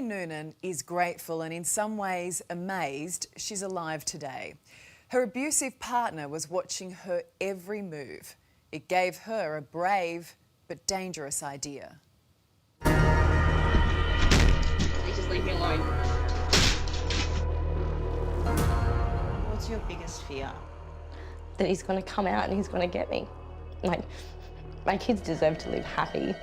Chloe Noonan is grateful and in some ways amazed she's alive today. Her abusive partner was watching her every move. It gave her a brave but dangerous idea. Just leave me alone. What's your biggest fear? That he's going to come out and he's going to get me. Like, my kids deserve to live happy.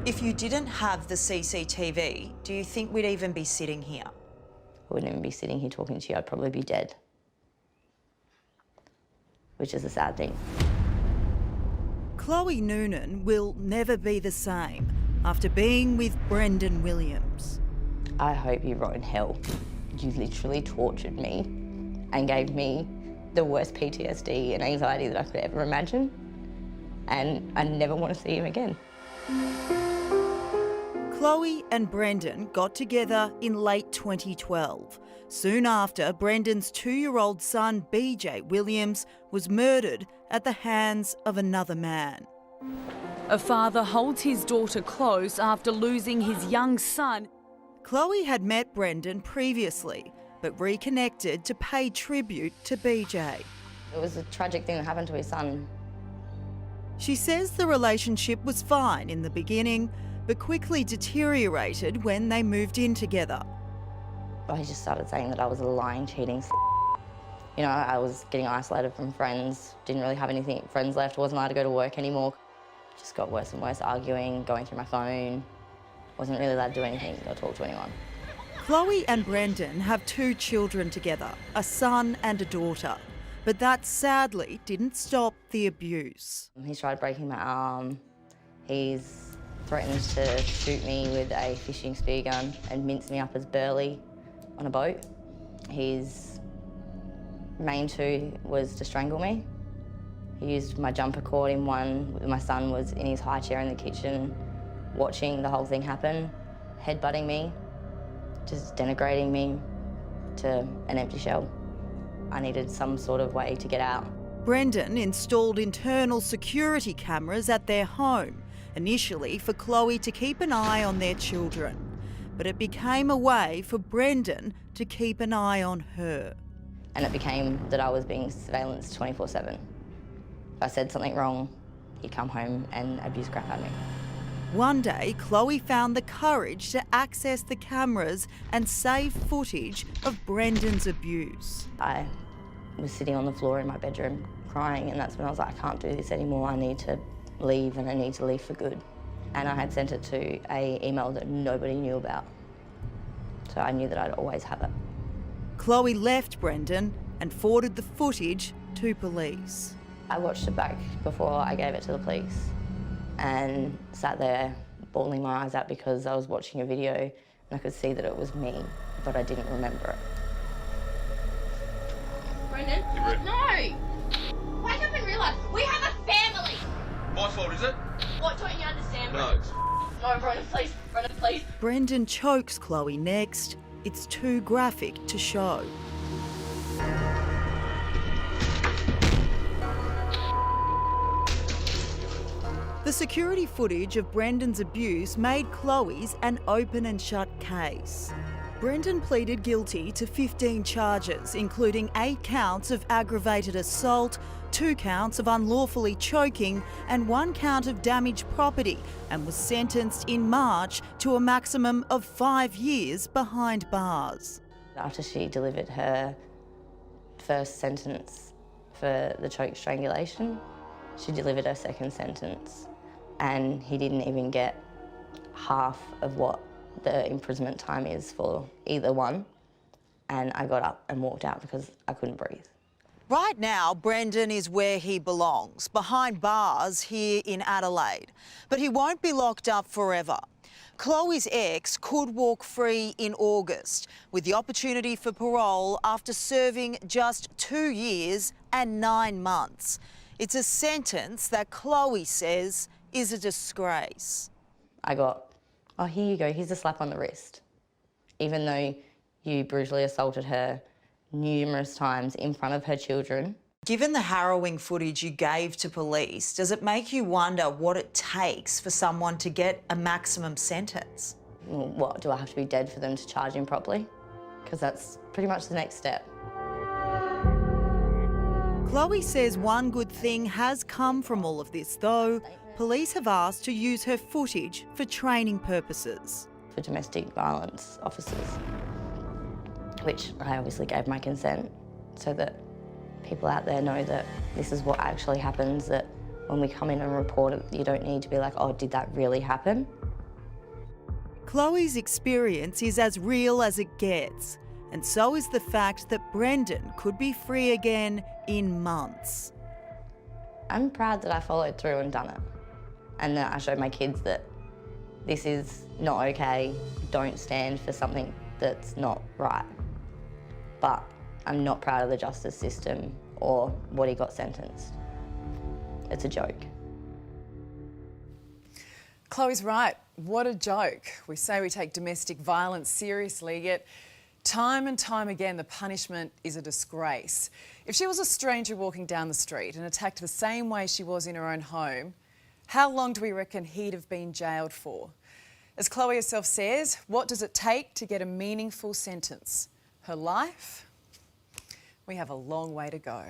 If you didn't have the CCTV, do you think we'd even be sitting here? I wouldn't even be sitting here talking to you. I'd probably be dead. Which is a sad thing. Chloe Noonan will never be the same after being with Brendan Williams. I hope you rot in hell. You literally tortured me and gave me the worst PTSD and anxiety that I could ever imagine. And I never want to see him again. Chloe and Brendan got together in late 2012, soon after Brendan's 2-year-old son, BJ Williams, was murdered at the hands of another man. A father holds his daughter close after losing his young son. Chloe had met Brendan previously, but reconnected to pay tribute to BJ. It was a tragic thing that happened to his son. She says the relationship was fine in the beginning, but quickly deteriorated when they moved in together. I just started saying that I was a lying, cheating You know, I was getting isolated from friends, didn't really have any friends left, wasn't allowed to go to work anymore. Just got worse and worse, arguing, going through my phone. Wasn't really allowed to do anything or talk to anyone. Chloe and Brendan have 2 children together, a son and a daughter. But that sadly didn't stop the abuse. He's tried breaking my arm. He's threatened to shoot me with a fishing spear gun and mince me up as Burley on a boat. His main 2 was to strangle me. He used my jumper cord in one. My son was in his high chair in the kitchen watching the whole thing happen, headbutting me, just denigrating me to an empty shell. I needed some sort of way to get out. Brendan installed internal security cameras at their home, initially for Chloe to keep an eye on their children. But it became a way for Brendan to keep an eye on her. And it became that I was being surveillanced 24/7. If I said something wrong, he'd come home and abuse crap out of me. One day, Chloe found the courage to access the cameras and save footage of Brendan's abuse. I was sitting on the floor in my bedroom crying, and that's when I was like, I can't do this anymore. I need to leave, and I need to leave for good. And I had sent it to an email that nobody knew about. So I knew that I'd always have it. Chloe left Brendan and forwarded the footage to police. I watched it back before I gave it to the police and sat there bawling my eyes out because I was watching a video and I could see that it was me, but I didn't remember it. Brendan? No! Wake up and realise, we have a family! My fault, is it? What, don't you understand? No, Brendan? it's No, Brendan, please. Brendan, please. Brendan chokes Chloe next. It's too graphic to show. The security footage of Brendan's abuse made Chloe's an open and shut case. Brendan pleaded guilty to 15 charges, including 8 counts of aggravated assault, 2 counts of unlawfully choking and 1 count of damaged property, and was sentenced in March to a maximum of 5 years behind bars. After she delivered her first sentence for the choke strangulation, she delivered her second sentence, and he didn't even get half of what the imprisonment time is for either one. And I got up and walked out because I couldn't breathe. Right now, Brendan is where he belongs, behind bars here in Adelaide. But he won't be locked up forever. Chloe's ex could walk free in August, with the opportunity for parole after serving just 2 years and 9 months. It's a sentence that Chloe says is a disgrace. I got, oh, here you go, here's a slap on the wrist. Even though you brutally assaulted her numerous times in front of her children. Given the harrowing footage you gave to police, does it make you wonder what it takes for someone to get a maximum sentence? Well, what, do I have to be dead for them to charge him properly? Because that's pretty much the next step. Chloe says one good thing has come from all of this, though. Police have asked to use her footage for training purposes. For domestic violence officers, which I obviously gave my consent so that people out there know that this is what actually happens, that when we come in and report it, you don't need to be like, oh, did that really happen? Chloe's experience is as real as it gets, and so is the fact that Brendan could be free again in months. I'm proud that I followed through and done it, and that I showed my kids that this is not okay, don't stand for something that's not right. But I'm not proud of the justice system or what he got sentenced. It's a joke. Chloe's right. What a joke. We say we take domestic violence seriously, yet time and time again the punishment is a disgrace. If she was a stranger walking down the street and attacked the same way she was in her own home, how long do we reckon he'd have been jailed for? As Chloe herself says, what does it take to get a meaningful sentence? Her life? We have a long way to go.